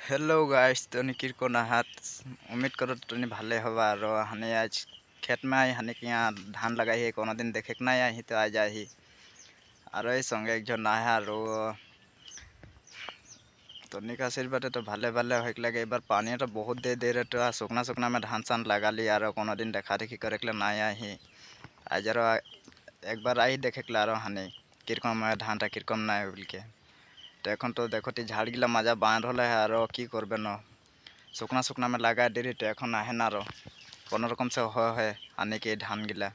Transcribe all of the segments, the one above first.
Hello guys तनी किरकोना हाथ उम्मीद करो तनी भाले हवा रो हने आज खेत में आई हने के यहाँ धान लगाई है कोनो दिन देखे के नहीं आई तो आ जाही और ये संगे एक जन आया रो तनी का सिर बटे तो भाले भाले होइक लगे एक बार पानी तो बहुत दे रे तो सुखना सुखना में धान सान लगा ली और कोनो दिन देखा देखी करे के नहीं आई आज रो एक बार आई देखे के रो हने किरकम में धान टा किरकम नहीं बोल के तो এখন তো দেখো ঝাড়গিলা মাজা বাঁধ হলে আর কি করবে না শুকনা শুকনা में लगा देरी तो এখন আহে না আরো কোনো রকম से হয় আনে কি ধান গিলা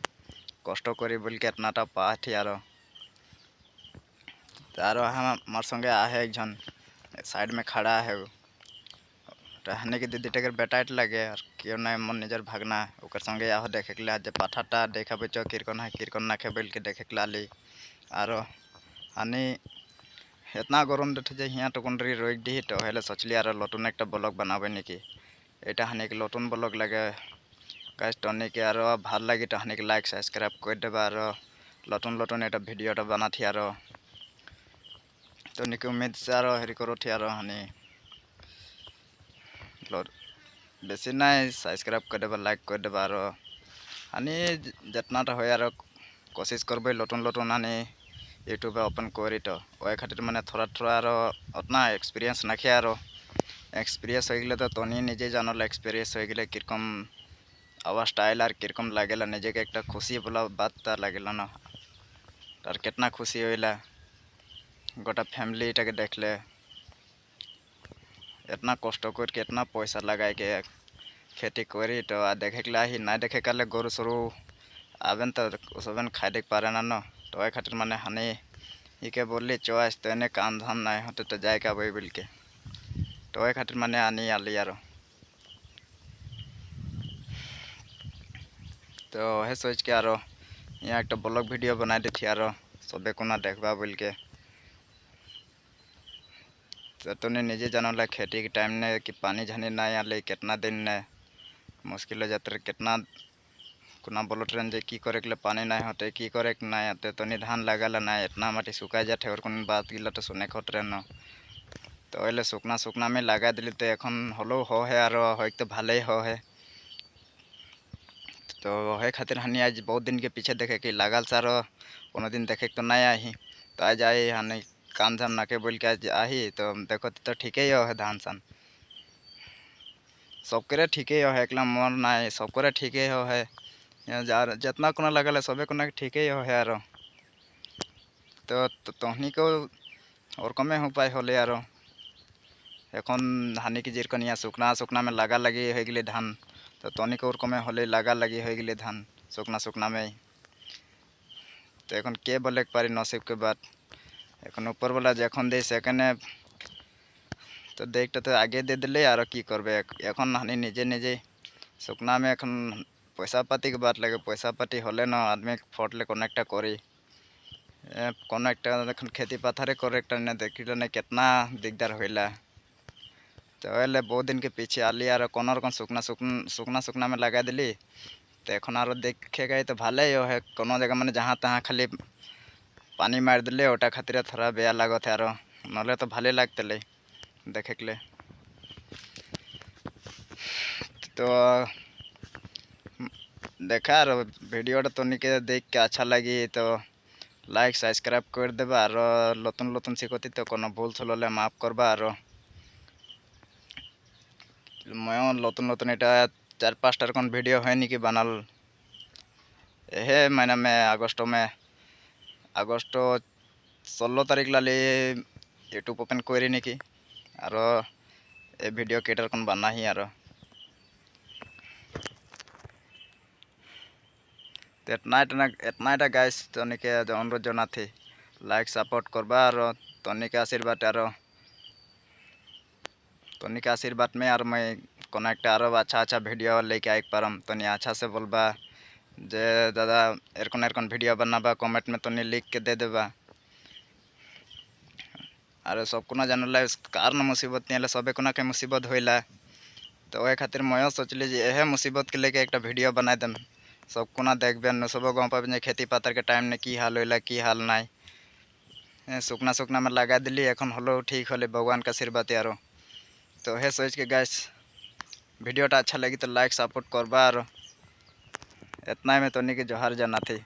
কষ্ট করি বল के এতনাটা পাঠি আরো तो आरो हमार संगे आहे एक जन साइड में खड़ा है तो हने के दीदी टेकर बेटाइट लगे और क्यों ना मन निजर भागना ओकर संगे आहो देखे के जे पाठाटा देखा बेचो किरकन ना के बोल के देखे के लाली आरो हनी इतना गरम देते जे हिया टुकुनरी रोक दी तो हेले सोचली आरो लटुन एक ब्लग बनाबे निकी এটা হানি কি নতুন ব্লগ লাগে গাইস টনি কে আরো ভাল লাগি তো হানি লাইক সাবস্ক্রাইব করে দেবা আরো নতুন নতুন এটা ভিডিওটা বানাথি আরো টনি কে উম্मीद से আরো হেরি করো থি আরো হানি বেশি নাই সাবস্ক্রাইব করে দেবা লাইক করে দেবা আরো হানি যেতনাটা হয় আরো कोशिश करबे নতুন নতুন হানি यूट्यूब ओपन करी तो वही खातिर मैंने थोड़ा थोड़ा आरो उतना एक्सपीरियंस नाखे आरो एक्सपीरियंस हो गए तो तनी निजे जानल एक्सपीरियंस हो गए किरकम आवाज स्टाइल और किरकम लागेला निजे के एक खुशी बोला बात ता लागेला ना और कितना खुशी होइला गोटा फैमिली के देखले इतना कष्ट कर के इतना पैसा लगाए के खेती करी तो आ देखे के ही ना देखे काले गरु सरू आवेन तो सबन खाई देख पारे ना न तो वही खातिर मैंने हानि इके बोली चॉइस तो इन्हें काम धाम नहीं होते तो जाए का वही बोल के तो वही खातिर मैंने आनी आली यारो तो वही सोच के आरो यहाँ एक ब्लॉग वीडियो बना दी आरो सबे कोना देखबा बोल के तो तुमने निजे जानला खेती के टाइम ने कि पानी झानी नहीं आले कितना दिन ने मुश्किल हो जाते कितना कोना बोलो ट्रेन जे की करे के पानी नहीं होते की करे के नहीं आते तो धान लगाला नहीं इतना माटी सुखा जाते और कोन बात गिला तो सुने को ट्रेन तो ओले सुखना सुखना में लगा दिली तो এখন হলো है और हो तो भाले हो है तो है खातिर हनी आज बहुत दिन के पीछे देखे कि लागल सारो कोनो दिन देखे तो नहीं आई तो आज आई हनी काम धाम ना के बोल के आज आई तो देखो तो ठीक ही है धान सान सबके ठीक ही है एकला मन ना सबके ठीक ही है जितना कोना लगल है सबे कोना ठीक ही है यार तो तहनी को और कमे हो पाए होले यार এখন ধানি কি যেরকম ইয়া শুকনা শুকনা में लगा लगी हो गए धान तो तनिक और कमे होले लगा लगी हो गए धान शुकना शुकना में तो এখন के बोले पारी नसीब के बात এখন ऊपर वाला जखन दे सेकेंड तो देखते तो आगे दे दिले और की करबे এখন हानि निजे निजे शुकना में এখন पैसा पाती के बात लगे पैसा पाती होले ना आदमी फटले कोनो একটা करी कोनो একটা এখন खेती पाथारे करे একটা ने देखिले ना कितना दिगदार होइला तो एले बहुत दिन के पीछे आली और कोनो रकम सुकना सुकना में लगा दिली तो এখন आरो देखे गए तो भाले है कोनो जगह मैंने जहाँ तहाँ खाली पानी मार दिले ओटा खातिर थोड़ा बेया लागत है आरो नले तो भाले लागते देखे के लिए तो देखा और वीडियो तो निके देख के अच्छा लगी तो लाइक सब्सक्राइब कर देबा और नतुन नतुन शिखती तो कोनो भूल छल हले माफ करबा और मैं नतुन नतुन এটা 4-5টার কোন ভিডিও হয় নাকি বানাল এহে মहीना में আগস্ট 16 तारीख लाली यूट्यूब ओपन करी नाकि और ए भिडिओ केटार कोन बना ही और तो इतना गाइस तनिके अनुरोध जना थी लाइक सपोर्ट करबा और तनिके आशीर्वाद में और मैं कोनो एक अच्छा अच्छा वीडियो लेके आई पारम तनी अच्छा से बोलबा जे दादा एरकन एरकन वीडियो बनाबा कमेंट में तनी लिख के दे देबा और सब कोना जानला कार न मुसीबत नहीं सबे कोना के मुसीबत होइला तो वही खातिर मैं सोचली जे यह मुसीबत के लेके एक वीडियो बना देम सब कोना देखबे सब गाँव पाबे खेती पातर के टाइम ने की हाल होइला की हाल नहीं सुकना सुकना में लगा दिली এখন হলো ठीक होले भगवान का आशीर्वाद यारो तो है सोच के गैस वीडियोटा अच्छा लगी तो लाइक सपोर्ट करबा और इतना में तो नहीं कि जोहार जाना थी।